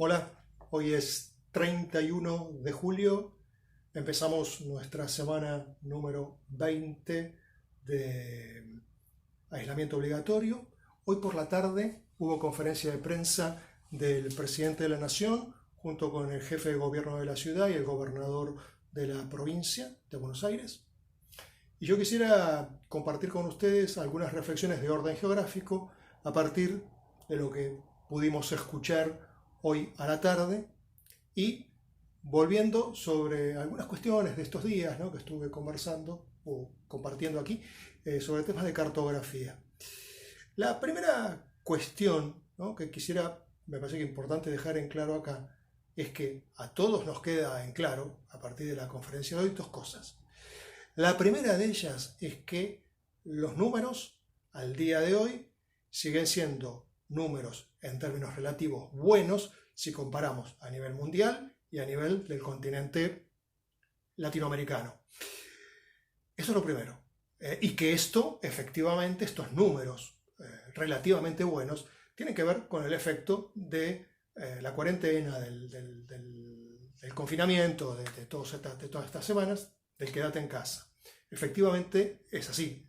Hola, hoy es 31 de julio, empezamos nuestra semana número 20 de aislamiento obligatorio. Hoy por la tarde hubo conferencia de prensa del presidente de la Nación junto con el jefe de gobierno de la ciudad y el gobernador de la provincia de Buenos Aires. Y yo quisiera compartir con ustedes algunas reflexiones de orden geográfico a partir de lo que pudimos escuchar hoy a la tarde y volviendo sobre algunas cuestiones de estos días, ¿no?, que estuve conversando o compartiendo aquí sobre temas de cartografía. La primera cuestión, ¿no?, que quisiera, me parece que es importante dejar en claro acá, es que a todos nos queda en claro, a partir de la conferencia de hoy, dos cosas. La primera de ellas es que los números al día de hoy siguen siendo números en términos relativos buenos si comparamos a nivel mundial y a nivel del continente latinoamericano. Eso es lo primero. Y que efectivamente, estos números relativamente buenos tienen que ver con el efecto de la cuarentena, del confinamiento, de todas estas semanas, del quédate en casa. Efectivamente es así.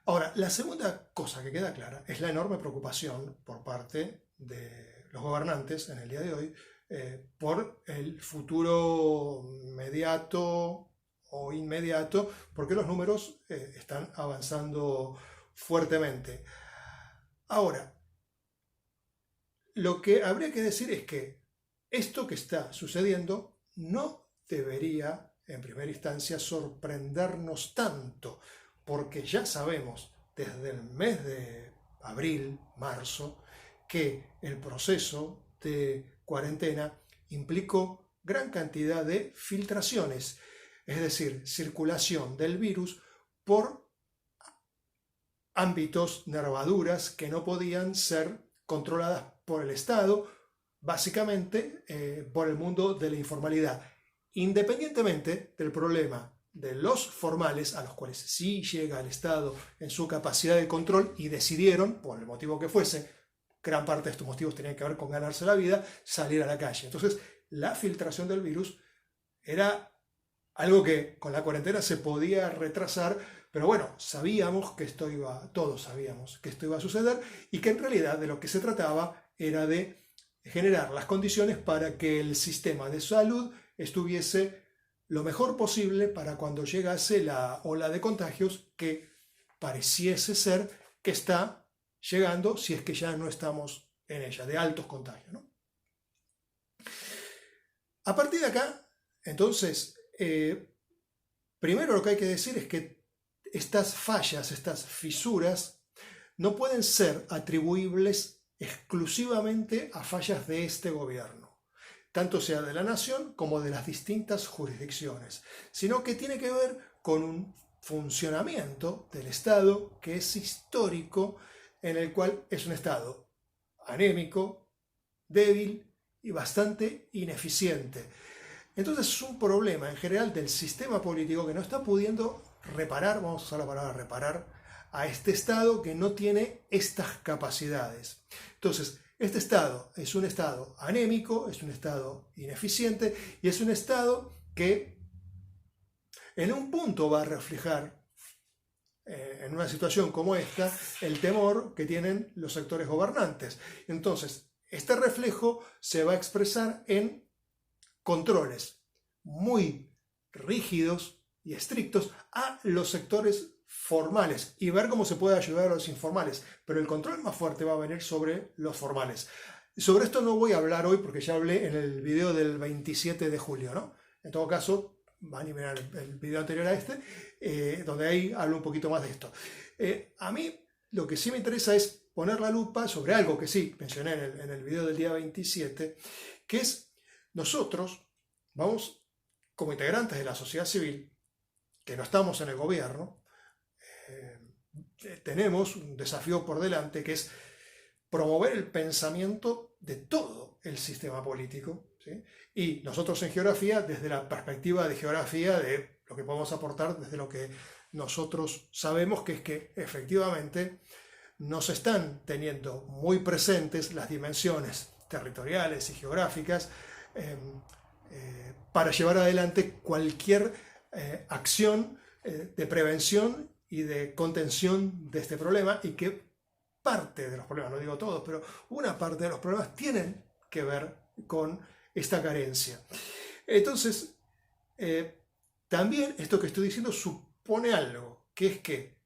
Ahora, la segunda cosa que queda clara es la enorme preocupación por parte de los gobernantes en el día de hoy por el futuro mediato o inmediato, porque los números están avanzando fuertemente. Ahora, lo que habría que decir es que esto que está sucediendo no debería en primera instancia sorprendernos tanto, porque ya sabemos desde el mes de abril, marzo, que el proceso de cuarentena implicó gran cantidad de filtraciones, es decir, circulación del virus por ámbitos, nervaduras que no podían ser controladas por el Estado, básicamente por el mundo de la informalidad. Independientemente del problema de los formales, a los cuales sí llega el Estado en su capacidad de control y decidieron, por el motivo que fuese, gran parte de estos motivos tenían que ver con ganarse la vida, salir a la calle. Entonces, la filtración del virus era algo que con la cuarentena se podía retrasar, pero bueno, todos sabíamos que esto iba a suceder y que en realidad de lo que se trataba era de generar las condiciones para que el sistema de salud estuviese lo mejor posible para cuando llegase la ola de contagios que pareciese ser que está llegando, si es que ya no estamos en ella, de altos contagios, ¿no? A partir de acá, entonces, primero lo que hay que decir es que estas fallas, estas fisuras, no pueden ser atribuibles exclusivamente a fallas de este gobierno, tanto sea de la nación como de las distintas jurisdicciones, sino que tiene que ver con un funcionamiento del Estado que es histórico, en el cual es un Estado anémico, débil y bastante ineficiente. Entonces es un problema en general del sistema político que no está pudiendo reparar, vamos a usar la palabra reparar, a este Estado que no tiene estas capacidades. Entonces, este Estado es un Estado anémico, es un Estado ineficiente y es un Estado que en un punto va a reflejar en una situación como esta el temor que tienen los sectores gobernantes. Entonces, este reflejo se va a expresar en controles muy rígidos y estrictos a los sectores formales y ver cómo se puede ayudar a los informales, pero el control más fuerte va a venir sobre los formales. Sobre esto no voy a hablar hoy porque ya hablé en el video del 27 de julio, ¿no? En todo caso, van a mirar el video anterior a este, donde ahí hablo un poquito más de esto. A mí lo que sí me interesa es poner la lupa sobre algo que sí mencioné en el video del día 27, que es nosotros vamos, como integrantes de la sociedad civil, que no estamos en el gobierno, tenemos un desafío por delante que es promover el pensamiento de todo el sistema político, ¿sí? Y nosotros en geografía, desde la perspectiva de geografía, de lo que podemos aportar desde lo que nosotros sabemos, que es que efectivamente nos están teniendo muy presentes las dimensiones territoriales y geográficas para llevar adelante cualquier acción de prevención y de contención de este problema, y que parte de los problemas, no digo todos, pero una parte de los problemas tienen que ver con esta carencia. Entonces, también esto que estoy diciendo supone algo, que es que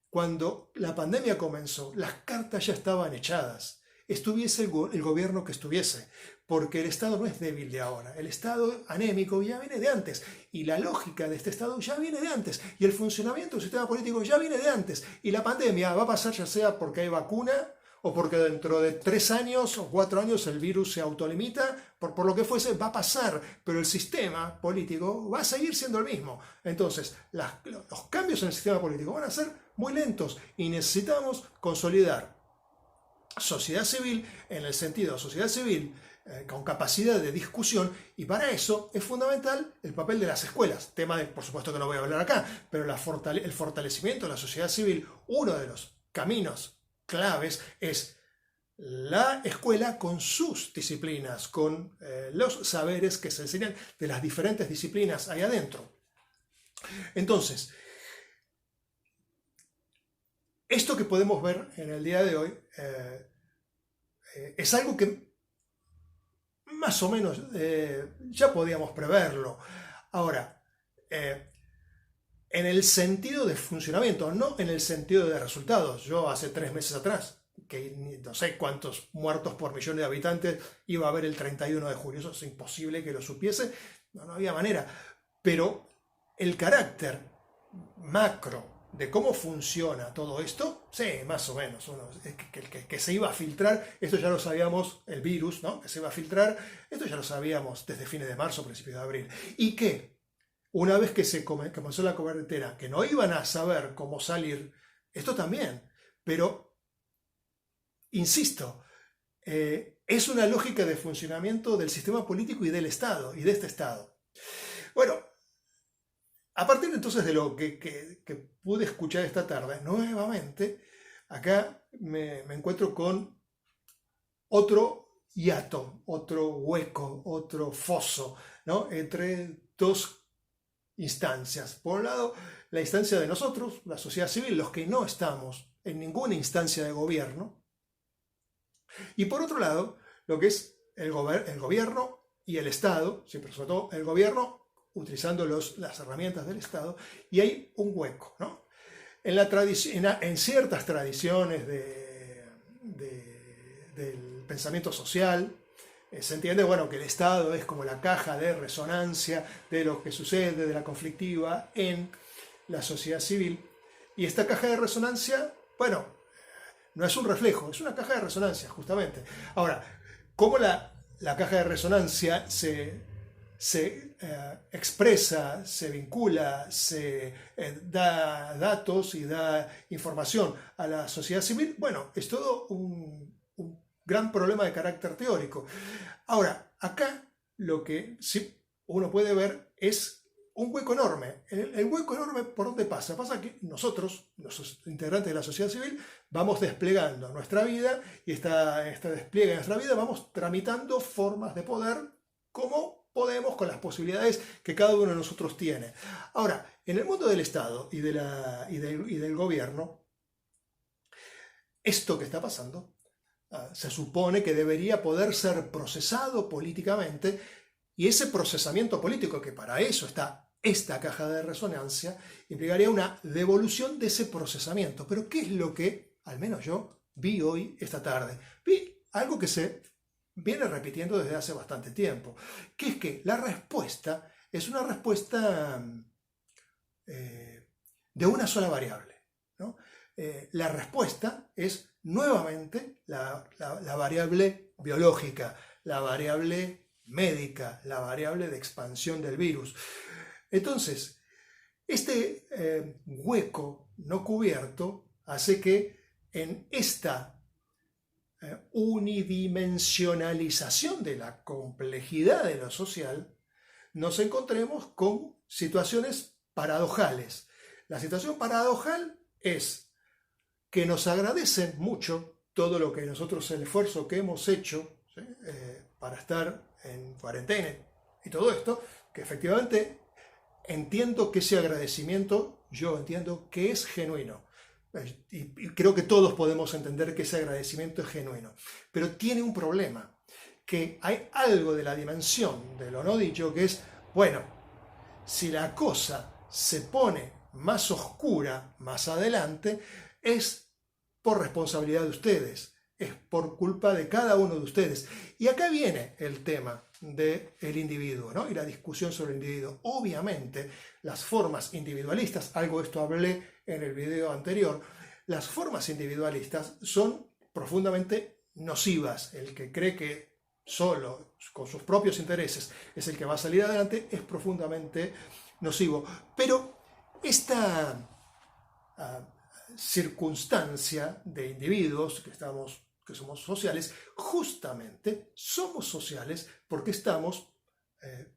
cuando la pandemia comenzó, las cartas ya estaban echadas, estuviese el gobierno que estuviese, porque el Estado no es débil de ahora, el Estado anémico ya viene de antes, y la lógica de este Estado ya viene de antes, y el funcionamiento del sistema político ya viene de antes, y la pandemia va a pasar ya sea porque hay vacuna, o porque dentro de 3 años o 4 años el virus se autolimita, por lo que fuese, va a pasar, pero el sistema político va a seguir siendo el mismo. Entonces, los cambios en el sistema político van a ser muy lentos, y necesitamos consolidar sociedad civil, en el sentido de sociedad civil con capacidad de discusión, y para eso es fundamental el papel de las escuelas, tema de, por supuesto que no voy a hablar acá, pero el fortalecimiento de la sociedad civil, uno de los caminos claves es la escuela con sus disciplinas, con los saberes que se enseñan de las diferentes disciplinas ahí adentro. Entonces, esto que podemos ver en el día de hoy es algo que más o menos ya podíamos preverlo. Ahora, en el sentido de funcionamiento, no en el sentido de resultados. Yo hace 3 meses atrás, que no sé cuántos muertos por millón de habitantes iba a haber el 31 de julio, eso es imposible que lo supiese, no había manera. Pero el carácter macro de cómo funciona todo esto, sí, más o menos. Que se iba a filtrar, esto ya lo sabíamos, el virus, ¿no? Que se iba a filtrar, esto ya lo sabíamos desde fines de marzo, principios de abril. Y que una vez que se comenzó la cuarentena, que no iban a saber cómo salir, esto también. Pero, insisto, es una lógica de funcionamiento del sistema político y del Estado, y de este Estado. Bueno, a partir entonces de lo que pude escuchar esta tarde, nuevamente, acá me encuentro con otro hiato, otro hueco, otro foso, ¿no? Entre dos instancias. Por un lado, la instancia de nosotros, la sociedad civil, los que no estamos en ninguna instancia de gobierno. Y por otro lado, lo que es el gobierno y el Estado, siempre sobre todo el gobierno, utilizando las herramientas del Estado, y hay un hueco, ¿no? En ciertas tradiciones del pensamiento social, se entiende, bueno, que el Estado es como la caja de resonancia de lo que sucede, de la conflictiva en la sociedad civil, y esta caja de resonancia, bueno, no es un reflejo, es una caja de resonancia, justamente. Ahora, ¿cómo la caja de resonancia se expresa, se vincula, se da datos y da información a la sociedad civil? Bueno, es todo un gran problema de carácter teórico. Ahora, acá lo que sí uno puede ver es un hueco enorme. El hueco enorme, ¿por dónde pasa? Pasa que nosotros, los integrantes de la sociedad civil, vamos desplegando nuestra vida, y este despliegue de nuestra vida vamos tramitando formas de poder como podemos, con las posibilidades que cada uno de nosotros tiene. Ahora, en el mundo del Estado y del gobierno, esto que está pasando se supone que debería poder ser procesado políticamente, y ese procesamiento político, que para eso está esta caja de resonancia, implicaría una devolución de ese procesamiento. Pero ¿qué es lo que, al menos yo, vi hoy, esta tarde? Vi algo que se viene repitiendo desde hace bastante tiempo, que es que la respuesta es una respuesta de una sola variable, ¿no? La respuesta es nuevamente la variable biológica, la variable médica, la variable de expansión del virus. Entonces, este hueco no cubierto hace que en esta unidimensionalización de la complejidad de lo social nos encontremos con situaciones paradojales. La situación paradojal es que nos agradecen mucho todo lo que nosotros, el esfuerzo que hemos hecho, ¿sí? Para estar en cuarentena y todo esto, que efectivamente entiendo que ese agradecimiento, yo entiendo que es genuino. Y creo que todos podemos entender que ese agradecimiento es genuino. Pero tiene un problema, que hay algo de la dimensión de lo no dicho que es, bueno, si la cosa se pone más oscura más adelante, es por responsabilidad de ustedes, es por culpa de cada uno de ustedes. Y acá viene el tema del individuo, ¿no? Y la discusión sobre el individuo. Obviamente, las formas individualistas, algo de esto hablé en el video anterior, las formas individualistas son profundamente nocivas. El que cree que solo con sus propios intereses es el que va a salir adelante es profundamente nocivo. Pero esta circunstancia de individuos que somos sociales, justamente somos sociales porque estamos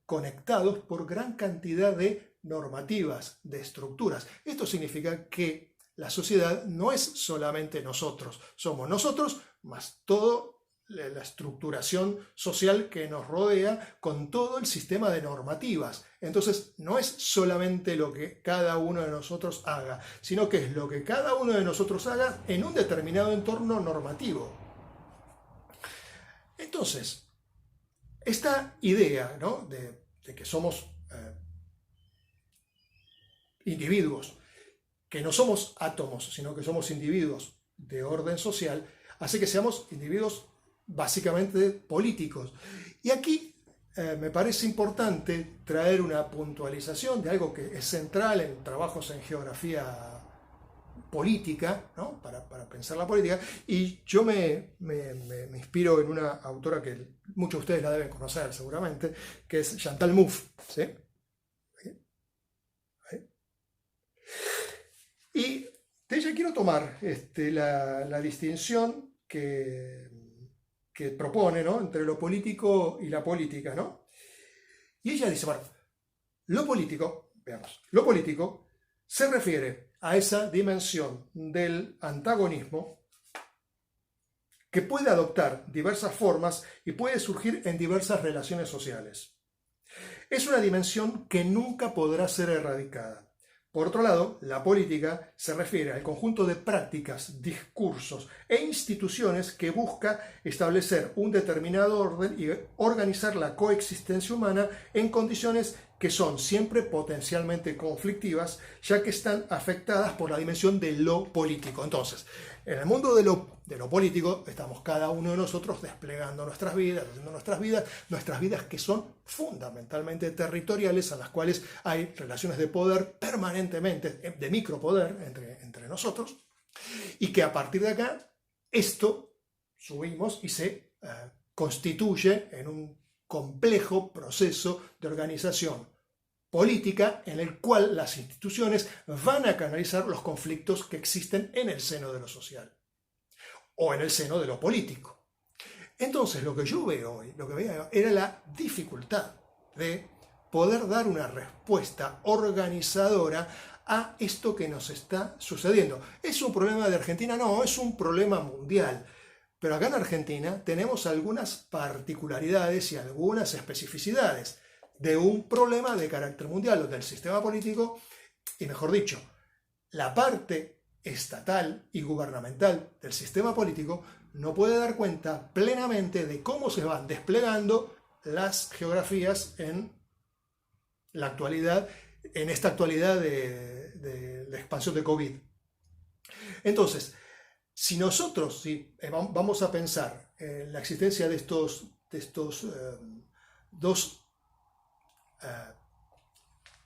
conectados por gran cantidad de normativas, de estructuras. Esto significa que la sociedad no es solamente nosotros, somos nosotros más todo la estructuración social que nos rodea con todo el sistema de normativas. Entonces, no es solamente lo que cada uno de nosotros haga, sino que es lo que cada uno de nosotros haga en un determinado entorno normativo. Entonces, esta idea, ¿no? de que somos individuos, que no somos átomos, sino que somos individuos de orden social, hace que seamos individuos básicamente políticos. Y aquí me parece importante traer una puntualización de algo que es central en trabajos en geografía política, ¿no? para pensar la política, y yo me inspiro en una autora que muchos de ustedes la deben conocer seguramente, que es Chantal Mouffe, ¿sí? Y de ella quiero tomar la distinción que propone, ¿no? Entre lo político y la política, ¿no? Y ella dice, bueno, lo político, veamos, lo político se refiere a esa dimensión del antagonismo que puede adoptar diversas formas y puede surgir en diversas relaciones sociales. Es una dimensión que nunca podrá ser erradicada. Por otro lado, la política se refiere al conjunto de prácticas, discursos e instituciones que busca establecer un determinado orden y organizar la coexistencia humana en condiciones que son siempre potencialmente conflictivas, ya que están afectadas por la dimensión de lo político. Entonces, en el mundo de lo político estamos cada uno de nosotros desplegando nuestras vidas, haciendo nuestras vidas que son fundamentalmente territoriales, a las cuales hay relaciones de poder permanentemente, de micropoder entre nosotros, y que a partir de acá esto subimos y se constituye en un complejo proceso de organización política en el cual las instituciones van a canalizar los conflictos que existen en el seno de lo social o en el seno de lo político. Entonces lo que yo veo hoy, lo que veía era la dificultad de poder dar una respuesta organizadora a esto que nos está sucediendo. ¿Es un problema de Argentina? No, es un problema mundial. Pero acá en Argentina tenemos algunas particularidades y algunas especificidades de un problema de carácter mundial, donde el sistema político, y mejor dicho, la parte estatal y gubernamental del sistema político no puede dar cuenta plenamente de cómo se van desplegando las geografías en la actualidad, en esta actualidad de la expansión de COVID. Entonces, si nosotros vamos a pensar en la existencia de estos dos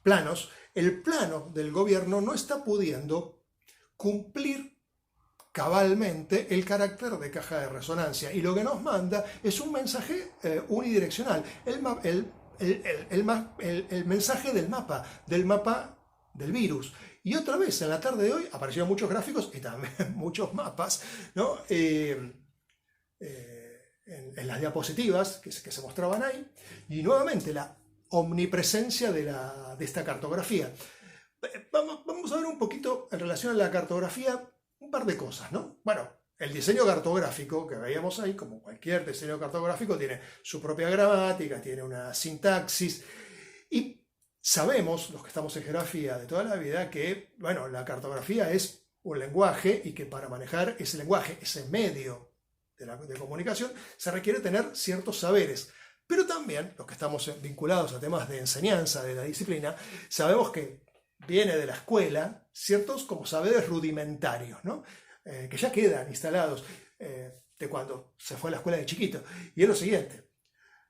planos, el plano del gobierno no está pudiendo cumplir cabalmente el carácter de caja de resonancia, y lo que nos manda es un mensaje unidireccional, el mensaje del mapa del virus. Y otra vez, en la tarde de hoy aparecieron muchos gráficos y también muchos mapas, ¿no? En las diapositivas que se mostraban ahí, y nuevamente la omnipresencia de esta cartografía. Vamos a ver un poquito en relación a la cartografía un par de cosas, ¿no? Bueno, el diseño cartográfico que veíamos ahí, como cualquier diseño cartográfico, tiene su propia gramática, tiene una sintaxis, y sabemos, los que estamos en geografía de toda la vida, que, bueno, la cartografía es un lenguaje y que para manejar ese lenguaje, ese medio de comunicación, se requiere tener ciertos saberes. Pero también, los que estamos vinculados a temas de enseñanza de la disciplina, sabemos que viene de la escuela ciertos como saberes rudimentarios, ¿no? Que ya quedan instalados de cuando se fue a la escuela de chiquito. Y es lo siguiente: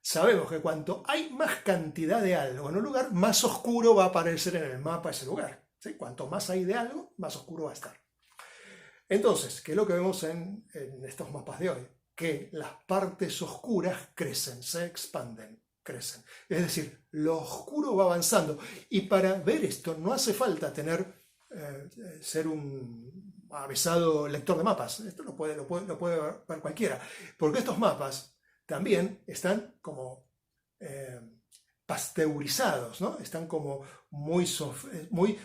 sabemos que cuanto hay más cantidad de algo en un lugar, más oscuro va a aparecer en el mapa ese lugar. ¿Sí? Cuanto más hay de algo, más oscuro va a estar. Entonces, ¿qué es lo que vemos en estos mapas de hoy? Que las partes oscuras crecen, se expanden, crecen. Es decir, lo oscuro va avanzando. Y para ver esto no hace falta ser un avesado lector de mapas. Esto lo puede ver cualquiera. Porque estos mapas también están como pasteurizados, ¿no? Están como muy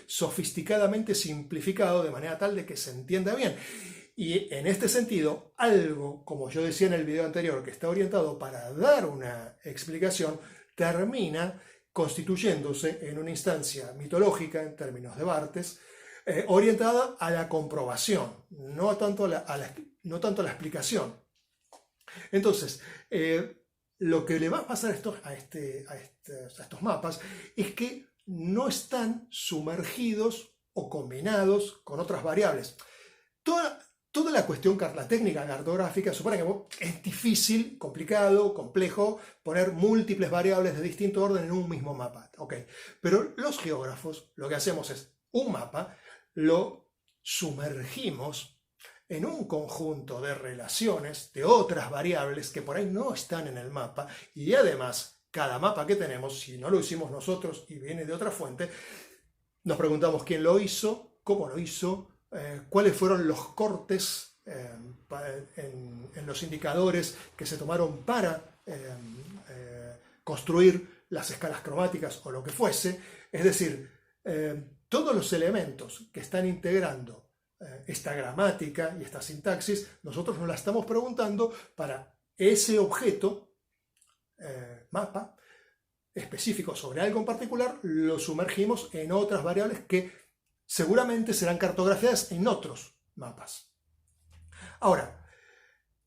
sofisticadamente simplificados de manera tal de que se entienda bien. Y en este sentido, algo, como yo decía en el video anterior, que está orientado para dar una explicación, termina constituyéndose en una instancia mitológica, en términos de Barthes, orientada a la comprobación, no tanto a la explicación. Entonces, lo que le va a pasar a estos mapas es que no están sumergidos o combinados con otras variables. Toda la cuestión, la técnica cartográfica supone que es difícil, complicado, complejo poner múltiples variables de distinto orden en un mismo mapa. Okay. Pero los geógrafos lo que hacemos es un mapa, lo sumergimos en un conjunto de relaciones de otras variables que por ahí no están en el mapa, y además cada mapa que tenemos, si no lo hicimos nosotros y viene de otra fuente, nos preguntamos quién lo hizo, cómo lo hizo, cuáles fueron los cortes en los indicadores que se tomaron para construir las escalas cromáticas o lo que fuese. Es decir, todos los elementos que están integrando esta gramática y esta sintaxis, nosotros nos la estamos preguntando para ese objeto, mapa, específico sobre algo en particular, lo sumergimos en otras variables que seguramente serán cartografiadas en otros mapas. Ahora,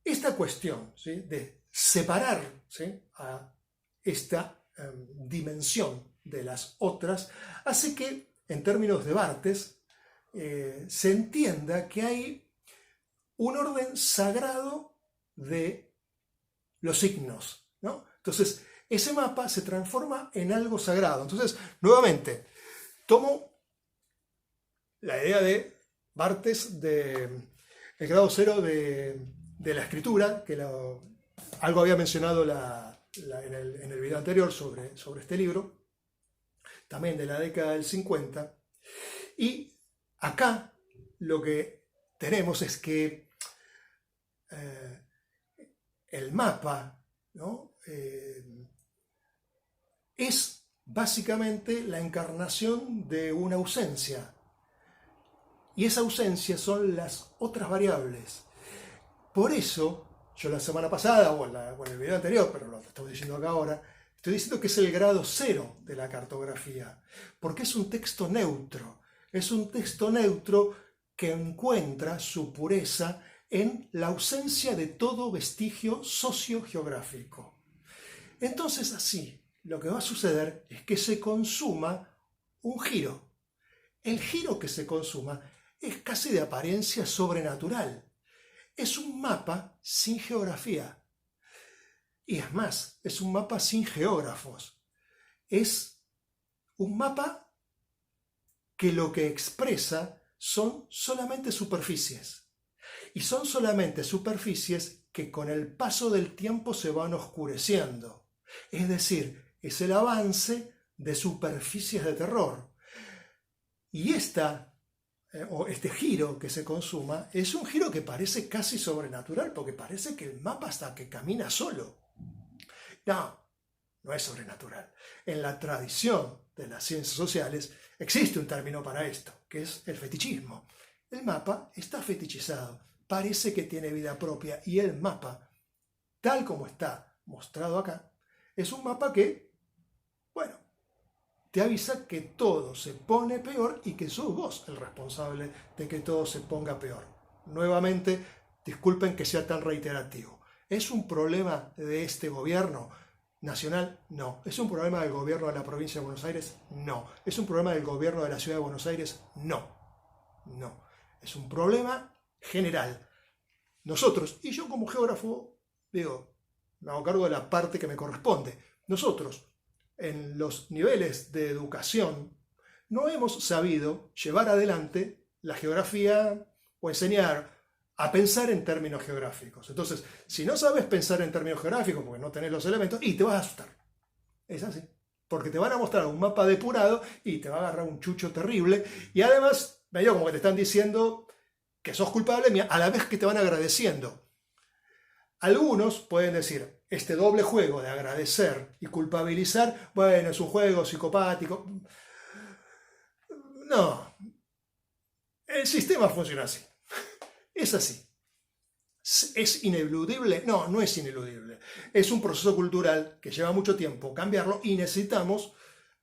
esta cuestión, ¿sí?, de separar, ¿sí?, a esta dimensión de las otras, hace que, en términos de Barthes, se entienda que hay un orden sagrado de los signos, ¿no? Entonces, ese mapa se transforma en algo sagrado. Entonces, nuevamente, tomo la idea de Barthes del grado cero de la escritura, que algo había mencionado en el video anterior sobre este libro, también de la década del 50. Y acá lo que tenemos es que el mapa, ¿no?, es básicamente la encarnación de una ausencia. Y esa ausencia son las otras variables. Por eso, yo la semana pasada, o en el video anterior, pero lo estoy diciendo acá ahora, estoy diciendo que es el grado cero de la cartografía. Porque es un texto neutro. Es un texto neutro que encuentra su pureza en la ausencia de todo vestigio sociogeográfico. Entonces, así, lo que va a suceder es que se consuma un giro. El giro que se consuma es casi de apariencia sobrenatural. Es un mapa sin geografía. Y es más, es un mapa sin geógrafos. Es un mapa que lo que expresa son solamente superficies. Y son solamente superficies que con el paso del tiempo se van oscureciendo. Es decir, es el avance de superficies de terror. Y este giro que se consuma es un giro que parece casi sobrenatural, porque parece que el mapa hasta que camina solo. No es sobrenatural. En la tradición de las ciencias sociales existe un término para esto, que es el fetichismo. El mapa está fetichizado. parece que tiene vida propia. Y el mapa, tal como está mostrado acá, es un mapa que, bueno, te avisa que todo se pone peor y que sos vos el responsable de que todo se ponga peor. Nuevamente, disculpen que sea tan reiterativo. ¿Es un problema de este gobierno nacional? No. ¿Es un problema del gobierno de la provincia de Buenos Aires? No. ¿Es un problema del gobierno de la ciudad de Buenos Aires? No. No. Es un problema general. Nosotros, y yo como geógrafo, digo, me hago cargo de la parte que me corresponde. Nosotros, en los niveles de educación, no hemos sabido llevar adelante la geografía o enseñar a pensar en términos geográficos. Entonces, si no sabes pensar en términos geográficos porque no tenés los elementos, y te vas a asustar. Es así. Porque te van a mostrar un mapa depurado y te va a agarrar un chucho terrible. Y además, medio como que te están diciendo que sos culpable a la vez que te van agradeciendo. Algunos pueden decir, este doble juego de agradecer y culpabilizar, bueno, es un juego psicopático. No, el sistema funciona así. Es así. ¿Es ineludible? No, no es ineludible. Es un proceso cultural que lleva mucho tiempo cambiarlo y necesitamos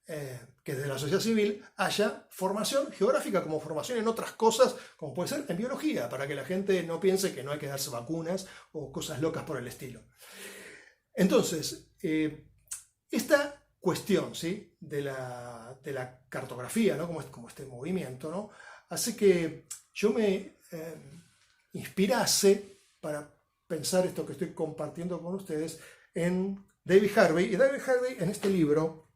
que desde la sociedad civil haya formación geográfica como formación en otras cosas, como puede ser en biología, para que la gente no piense que no hay que darse vacunas o cosas locas por el estilo. Entonces, esta cuestión, ¿sí?, de la cartografía, ¿no?, como este movimiento, ¿no?, hace que yo me inspirase para pensar esto que estoy compartiendo con ustedes en David Harvey. Y David Harvey, en este libro,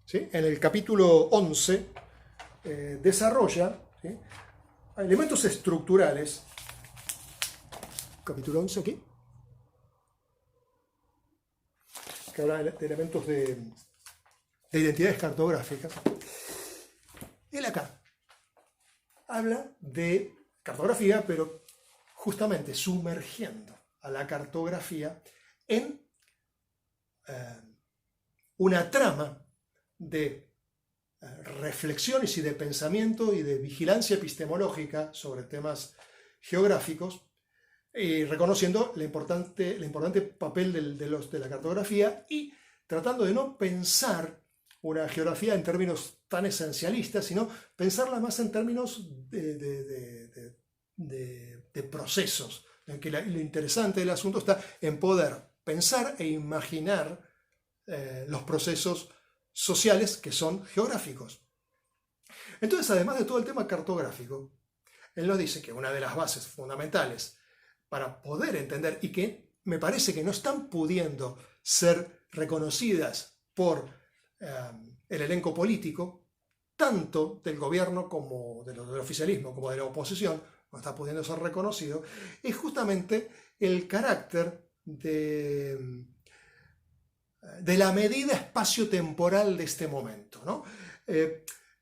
¿sí?, en el capítulo 11, desarrolla, ¿sí?, elementos estructurales. Capítulo 11 aquí, que habla de elementos de identidades cartográficas. Él acá habla de cartografía, pero justamente sumergiendo a la cartografía en una trama de reflexiones y de pensamiento y de vigilancia epistemológica sobre temas geográficos, reconociendo el importante papel de la cartografía y tratando de no pensar una geografía en términos tan esencialistas, sino pensarla más en términos de procesos. En que lo interesante del asunto está en poder pensar e imaginar los procesos sociales que son geográficos. Entonces, además de todo el tema cartográfico, él nos dice que una de las bases fundamentales para poder entender, y que me parece que no están pudiendo ser reconocidas por el elenco político, tanto del gobierno como del oficialismo, como de la oposición, no está pudiendo ser reconocido, es justamente el carácter de la medida espacio-temporal de este momento, ¿no?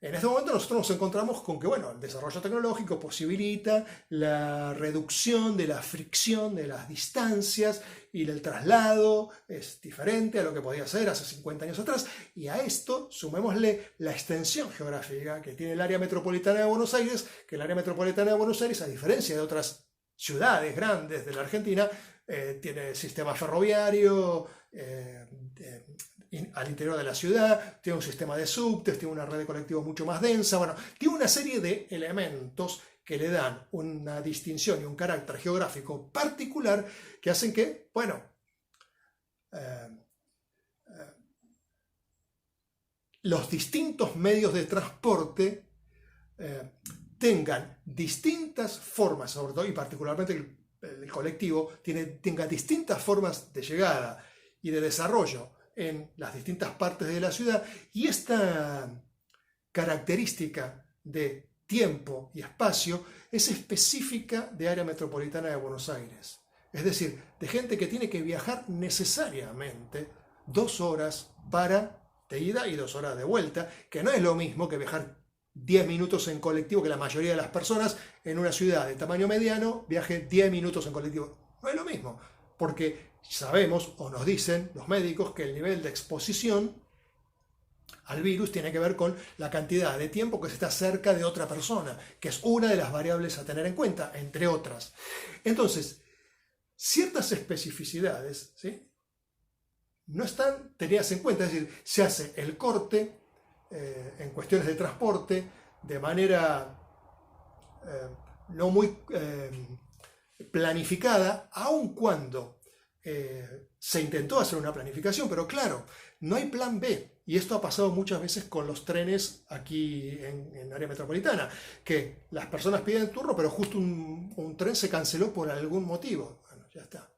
En este momento nosotros nos encontramos con que, bueno, el desarrollo tecnológico posibilita la reducción de la fricción de las distancias y el traslado es diferente a lo que podía ser hace 50 años atrás, y a esto sumémosle la extensión geográfica que tiene el área metropolitana de Buenos Aires, que el área metropolitana de Buenos Aires, a diferencia de otras ciudades grandes de la Argentina, tiene sistema ferroviario al interior de la ciudad, tiene un sistema de subtes, tiene una red de colectivos mucho más densa, bueno, tiene una serie de elementos que le dan una distinción y un carácter geográfico particular que hacen que, bueno, los distintos medios de transporte tengan distintas formas, sobre todo y particularmente el colectivo, tenga distintas formas de llegada y de desarrollo en las distintas partes de la ciudad, y esta característica de tiempo y espacio es específica de área metropolitana de Buenos Aires. Es decir, de gente que tiene que viajar necesariamente 2 horas de ida y 2 horas de vuelta, que no es lo mismo que viajar 10 minutos en colectivo, que la mayoría de las personas en una ciudad de tamaño mediano viaje 10 minutos en colectivo. No es lo mismo, porque sabemos o nos dicen los médicos que el nivel de exposición al virus tiene que ver con la cantidad de tiempo que se está cerca de otra persona, que es una de las variables a tener en cuenta, entre otras. Entonces, ciertas especificidades, ¿sí?, no están tenidas en cuenta, es decir, se hace el corte en cuestiones de transporte de manera no muy planificada, aun cuando se intentó hacer una planificación, pero claro, no hay plan B. Y esto ha pasado muchas veces con los trenes aquí en área metropolitana, que las personas piden turno, pero justo un tren se canceló por algún motivo. Bueno, ya está.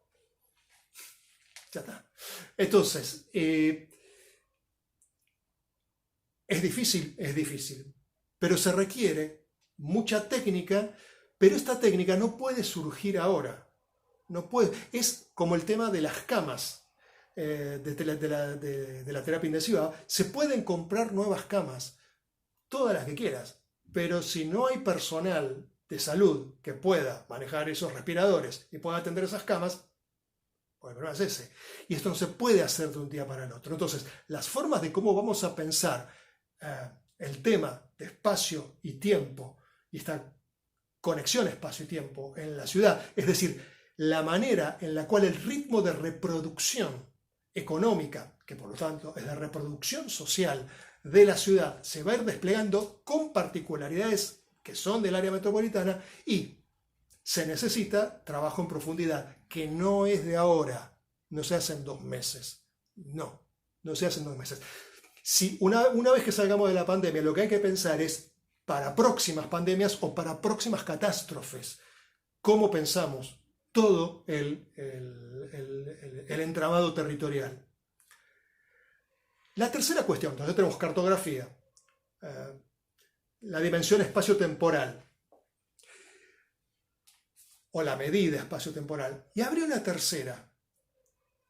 Ya está. Entonces, es difícil, pero se requiere mucha técnica, pero esta técnica no puede surgir ahora. No puede. Es como el tema de las camas de la terapia intensiva. Se pueden comprar nuevas camas, todas las que quieras, pero si no hay personal de salud que pueda manejar esos respiradores y pueda atender esas camas, pues el problema es ese. Y esto no se puede hacer de un día para el otro. Entonces, las formas de cómo vamos a pensar el tema de espacio y tiempo y esta conexión espacio y tiempo en la ciudad, es decir, la manera en la cual el ritmo de reproducción económica, que por lo tanto es la reproducción social de la ciudad, se va a ir desplegando con particularidades que son del área metropolitana, y se necesita trabajo en profundidad, que no es de ahora, no se hace en 2 meses, no se hace en 2 meses. Si una vez que salgamos de la pandemia, lo que hay que pensar es para próximas pandemias o para próximas catástrofes, cómo pensamos todo el entramado territorial. La tercera cuestión, entonces tenemos cartografía, la dimensión espacio-temporal, o la medida espacio-temporal. Y habría una tercera,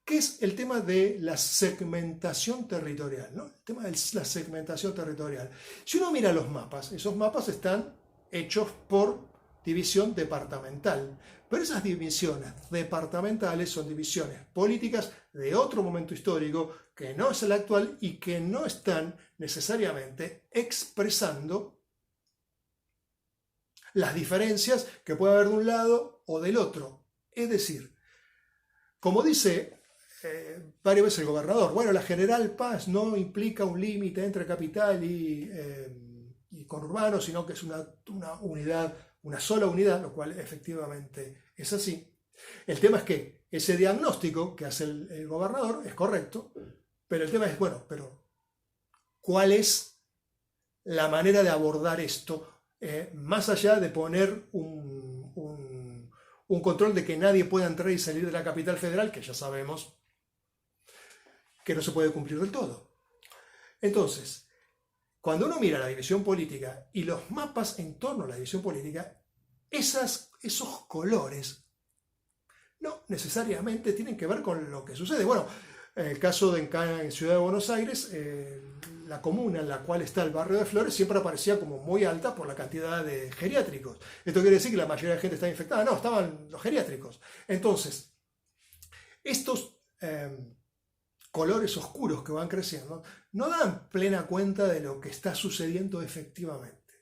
que es el tema de la segmentación territorial, ¿no? El tema de la segmentación territorial. Si uno mira los mapas, esos mapas están hechos por división departamental, pero esas divisiones departamentales son divisiones políticas de otro momento histórico que no es el actual y que no están necesariamente expresando las diferencias que puede haber de un lado o del otro. Es decir, como dice varias veces el gobernador, bueno, la General Paz no implica un límite entre capital y conurbano, sino que es una unidad, una sola unidad, lo cual efectivamente es así. El tema es que ese diagnóstico que hace el gobernador es correcto, pero el tema es, bueno, pero ¿cuál es la manera de abordar esto? Más allá de poner un control de que nadie pueda entrar y salir de la capital federal, que ya sabemos que no se puede cumplir del todo. Entonces, cuando uno mira la división política y los mapas en torno a la división política, esos colores no necesariamente tienen que ver con lo que sucede. Bueno, en el caso de en Ciudad de Buenos Aires, la comuna en la cual está el barrio de Flores siempre aparecía como muy alta por la cantidad de geriátricos. Esto quiere decir que la mayoría de la gente está infectada. No, estaban los geriátricos. Entonces, estos colores oscuros que van creciendo no dan plena cuenta de lo que está sucediendo efectivamente.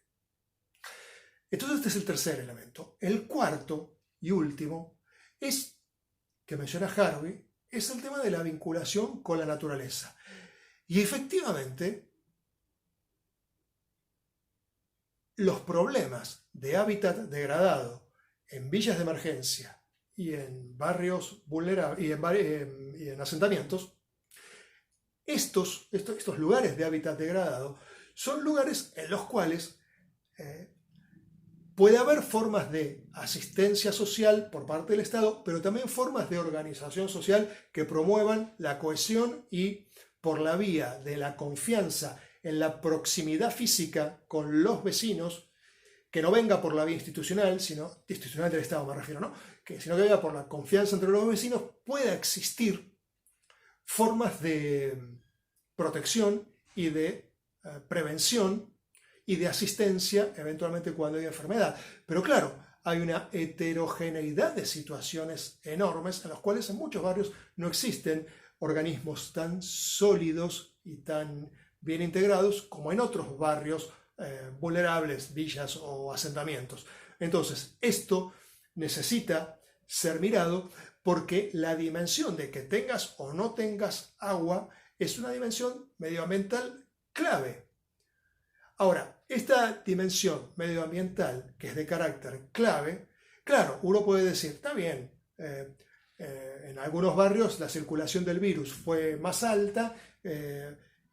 Entonces este es el tercer elemento. El cuarto y último es, que menciona Harvey, es el tema de la vinculación con la naturaleza. Y efectivamente, los problemas de hábitat degradado en villas de emergencia y en barrios vulnerables y en asentamientos, estos lugares de hábitat degradado son lugares en los cuales puede haber formas de asistencia social por parte del Estado, pero también formas de organización social que promuevan la cohesión y, por la vía de la confianza en la proximidad física con los vecinos, que no venga por la vía institucional, sino institucional del Estado me refiero, ¿no? Sino que venga por la confianza entre los vecinos, pueda existir formas de protección y de prevención y de asistencia eventualmente cuando hay enfermedad. Pero claro, hay una heterogeneidad de situaciones enormes en las cuales en muchos barrios no existen organismos tan sólidos y tan bien integrados como en otros barrios vulnerables, villas o asentamientos. Entonces, esto necesita ser mirado porque la dimensión de que tengas o no tengas agua es una dimensión medioambiental clave. Ahora, esta dimensión medioambiental, que es de carácter clave, claro, uno puede decir, está bien, en algunos barrios la circulación del virus fue más alta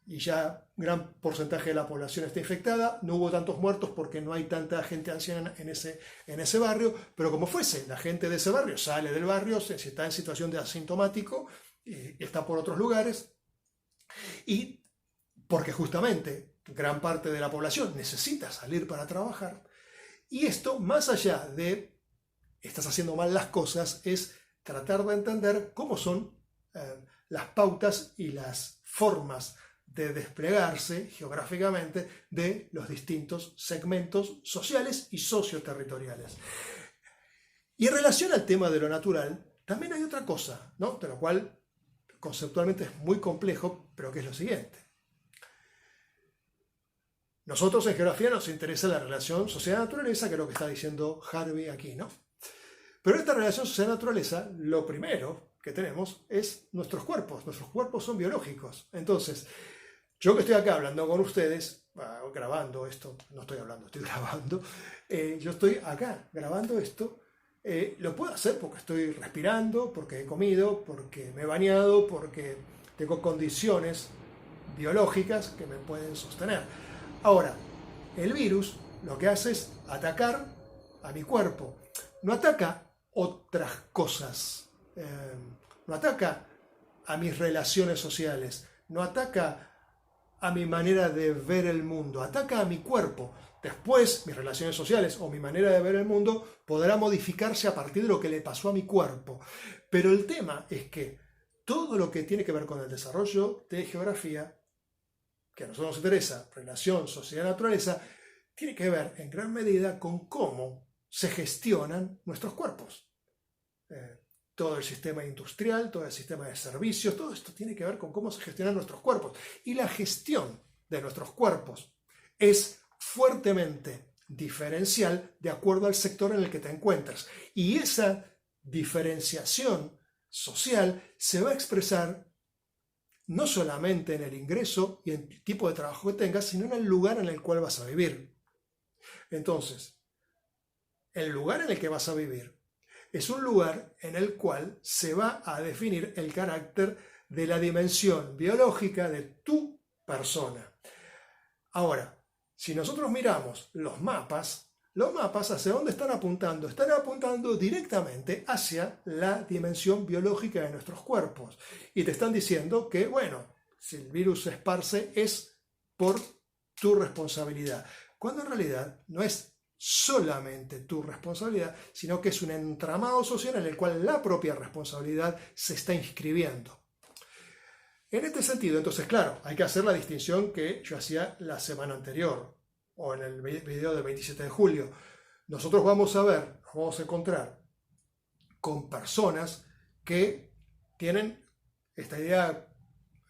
y ya gran porcentaje de la población está infectada, no hubo tantos muertos porque no hay tanta gente anciana en ese barrio, pero como fuese, la gente de ese barrio sale del barrio, si está en situación de asintomático y está por otros lugares, y porque justamente gran parte de la población necesita salir para trabajar, y esto, más allá de estás haciendo mal las cosas, es tratar de entender cómo son las pautas y las formas de desplegarse geográficamente de los distintos segmentos sociales y socioterritoriales. Y en relación al tema de lo natural, también hay otra cosa, ¿no? De lo cual conceptualmente es muy complejo, pero que es lo siguiente. Nosotros en geografía nos interesa la relación sociedad-naturaleza, que es lo que está diciendo Harvey aquí, ¿no? Pero esta relación sociedad-naturaleza, lo primero que tenemos es nuestros cuerpos. Nuestros cuerpos son biológicos. Entonces, yo que estoy acá hablando con ustedes, grabando esto, no estoy hablando, estoy grabando, yo estoy acá grabando esto, lo puedo hacer porque estoy respirando, porque he comido, porque me he bañado, porque tengo condiciones biológicas que me pueden sostener. Ahora, el virus lo que hace es atacar a mi cuerpo. No ataca otras cosas, no ataca a mis relaciones sociales, no ataca a mi manera de ver el mundo, ataca a mi cuerpo. Después, mis relaciones sociales o mi manera de ver el mundo podrá modificarse a partir de lo que le pasó a mi cuerpo. Pero el tema es que todo lo que tiene que ver con el desarrollo de geografía, que a nosotros nos interesa, relación, sociedad, naturaleza, tiene que ver en gran medida con cómo se gestionan nuestros cuerpos. Todo el sistema industrial, todo el sistema de servicios, todo esto tiene que ver con cómo se gestionan nuestros cuerpos. Y la gestión de nuestros cuerpos es fuertemente diferencial de acuerdo al sector en el que te encuentras. Y esa diferenciación social se va a expresar no solamente en el ingreso y en el tipo de trabajo que tengas, sino en el lugar en el cual vas a vivir. Entonces, el lugar en el que vas a vivir es un lugar en el cual se va a definir el carácter de la dimensión biológica de tu persona. Ahora, si nosotros miramos los mapas ¿hacia dónde están apuntando? Están apuntando directamente hacia la dimensión biológica de nuestros cuerpos. Y te están diciendo que, bueno, si el virus se esparce es por tu responsabilidad. Cuando en realidad no es solamente tu responsabilidad, sino que es un entramado social en el cual la propia responsabilidad se está inscribiendo. En este sentido, entonces, claro, hay que hacer la distinción que yo hacía la semana anterior, o en el video del 27 de julio. Nosotros vamos a encontrar con personas que tienen esta idea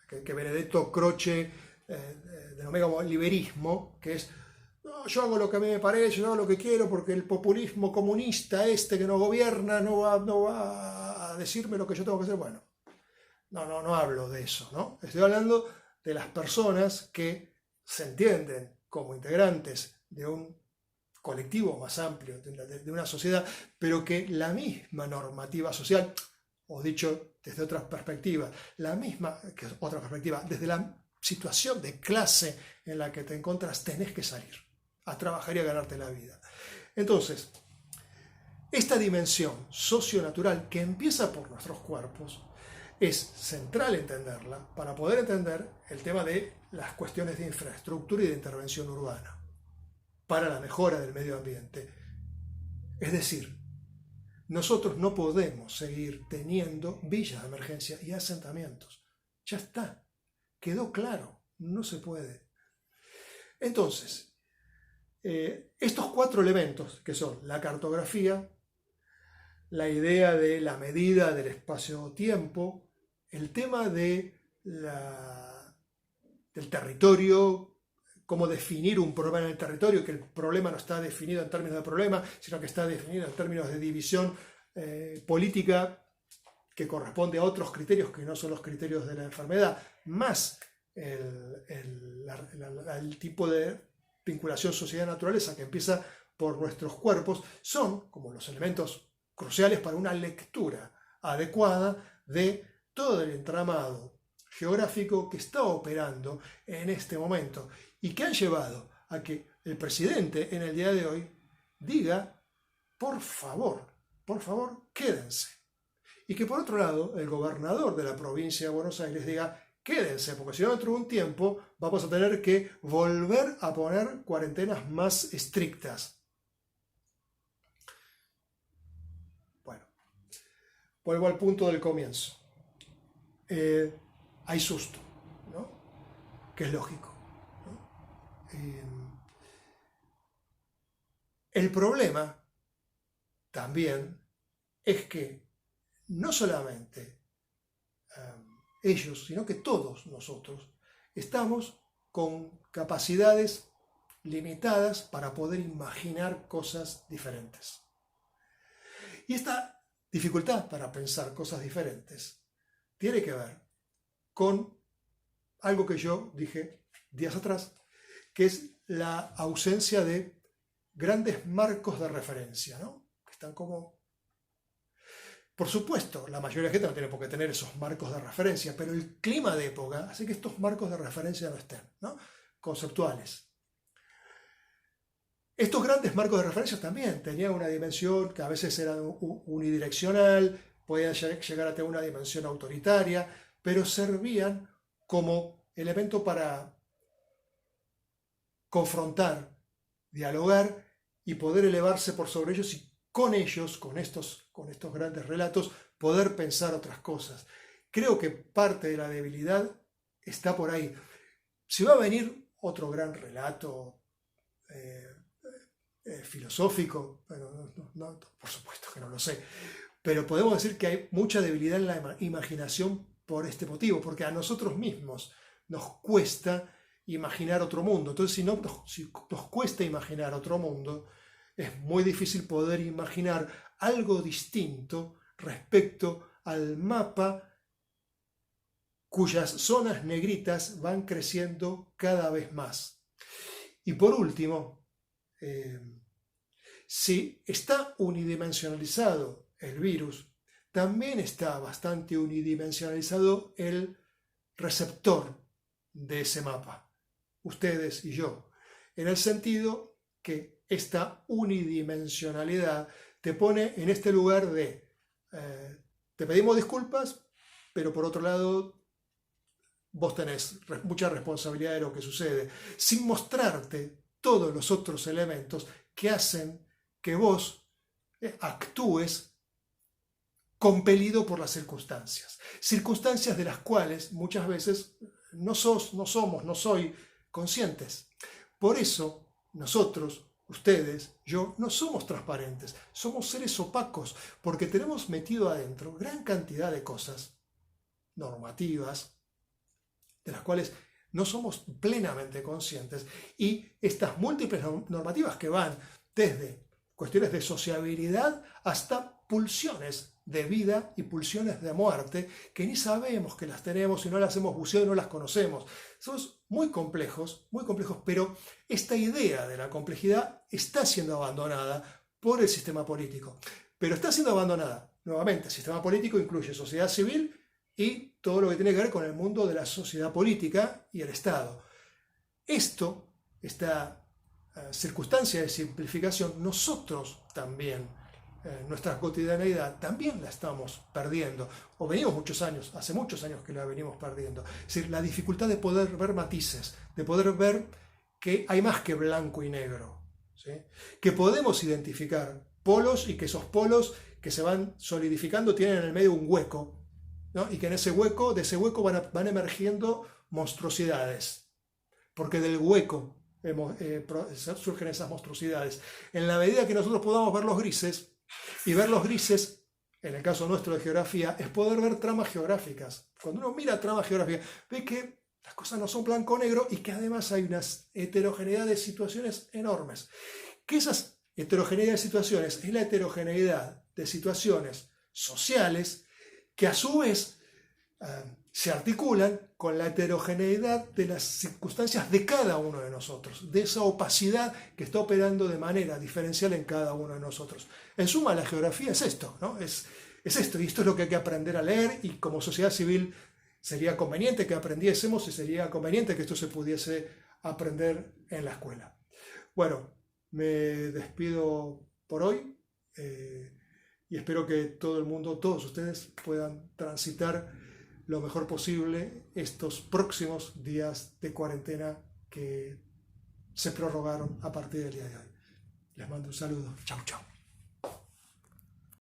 que Benedetto Croce denomina como liberismo, que es no, yo hago lo que a mí me parece, yo hago lo que quiero porque el populismo comunista que no gobierna no va a decirme lo que yo tengo que hacer. Bueno, no hablo de eso, ¿no? Estoy hablando de las personas que se entienden como integrantes de un colectivo más amplio, de una sociedad, pero que la misma normativa social, o dicho desde otra perspectiva, desde la situación de clase en la que te encuentras, tenés que salir a trabajar y a ganarte la vida. Entonces, esta dimensión socionatural que empieza por nuestros cuerpos, es central entenderla para poder entender el tema de las cuestiones de infraestructura y de intervención urbana para la mejora del medio ambiente. Es decir, nosotros no podemos seguir teniendo villas de emergencia y asentamientos. Ya está, quedó claro, no se puede. Entonces, estos 4 elementos que son la cartografía, la idea de la medida del espacio-tiempo, el tema de la del territorio, cómo definir un problema en el territorio, que el problema no está definido en términos de problema, sino que está definido en términos de división política que corresponde a otros criterios que no son los criterios de la enfermedad, más el tipo de vinculación sociedad-naturaleza que empieza por nuestros cuerpos, son como los elementos cruciales para una lectura adecuada de todo el entramado geográfico que está operando en este momento y que han llevado a que el presidente en el día de hoy diga, por favor, quédense. Y que por otro lado, el gobernador de la provincia de Buenos Aires diga, quédense, porque si no dentro de un tiempo vamos a tener que volver a poner cuarentenas más estrictas. Bueno, vuelvo al punto del comienzo. Hay susto, ¿no? Que es lógico, ¿no? El problema también es que no solamente ellos, sino que todos nosotros estamos con capacidades limitadas para poder imaginar cosas diferentes. Y esta dificultad para pensar cosas diferentes tiene que ver con algo que yo dije días atrás, que es la ausencia de grandes marcos de referencia, ¿no? Que están como... Por supuesto, la mayoría de la gente no tiene por qué tener esos marcos de referencia, pero el clima de época hace que estos marcos de referencia no estén, ¿no? Conceptuales. Estos grandes marcos de referencia también tenían una dimensión que a veces era unidireccional, podían llegar a tener una dimensión autoritaria, pero servían como elemento para confrontar, dialogar y poder elevarse por sobre ellos y con ellos, con estos grandes relatos, poder pensar otras cosas. Creo que parte de la debilidad está por ahí. Si va a venir otro gran relato filosófico, bueno, no, por supuesto que no lo sé, pero podemos decir que hay mucha debilidad en la imaginación por este motivo, porque a nosotros mismos nos cuesta imaginar otro mundo. Entonces, si nos cuesta imaginar otro mundo, es muy difícil poder imaginar algo distinto respecto al mapa cuyas zonas negritas van creciendo cada vez más. Y por último, si está unidimensionalizado el virus, también está bastante unidimensionalizado el receptor de ese mapa, ustedes y yo, en el sentido que esta unidimensionalidad te pone en este lugar de te pedimos disculpas, pero por otro lado vos tenés mucha responsabilidad de lo que sucede, sin mostrarte todos los otros elementos que hacen que vos actúes compelido por las circunstancias. Circunstancias de las cuales muchas veces no soy conscientes. Por eso nosotros, ustedes, yo, no somos transparentes, somos seres opacos, porque tenemos metido adentro gran cantidad de cosas normativas, de las cuales no somos plenamente conscientes, y estas múltiples normativas que van desde cuestiones de sociabilidad hasta pulsiones de vida y pulsiones de muerte, que ni sabemos que las tenemos y no las hemos buceado y no las conocemos. Somos muy complejos, pero esta idea de la complejidad está siendo abandonada por el sistema político. Pero está siendo abandonada, nuevamente, el sistema político incluye sociedad civil y todo lo que tiene que ver con el mundo de la sociedad política y el Estado. Esta circunstancia de simplificación, nosotros también, nuestra cotidianeidad, también la estamos perdiendo, o venimos hace muchos años que la venimos perdiendo. Es decir, la dificultad de poder ver matices, de poder ver que hay más que blanco y negro, ¿sí? Que podemos identificar polos y que esos polos que se van solidificando tienen en el medio un hueco, ¿no? Y que de ese hueco van emergiendo monstruosidades, porque del hueco surgen esas monstruosidades. En la medida que nosotros podamos ver los grises, y ver los grises, en el caso nuestro de geografía, es poder ver tramas geográficas. Cuando uno mira tramas geográficas, ve que las cosas no son blanco o negro y que además hay una heterogeneidad de situaciones enormes. Que esas heterogeneidad de situaciones es la heterogeneidad de situaciones sociales que a su vez se articulan con la heterogeneidad de las circunstancias de cada uno de nosotros, de esa opacidad que está operando de manera diferencial en cada uno de nosotros. En suma, la geografía es esto, ¿no? Es esto, y esto es lo que hay que aprender a leer, y como sociedad civil sería conveniente que aprendiésemos y sería conveniente que esto se pudiese aprender en la escuela. Bueno, me despido por hoy y espero que todo el mundo, todos ustedes puedan transitar lo mejor posible estos próximos días de cuarentena que se prorrogaron a partir del día de hoy. Les mando un saludo. Chau, chau.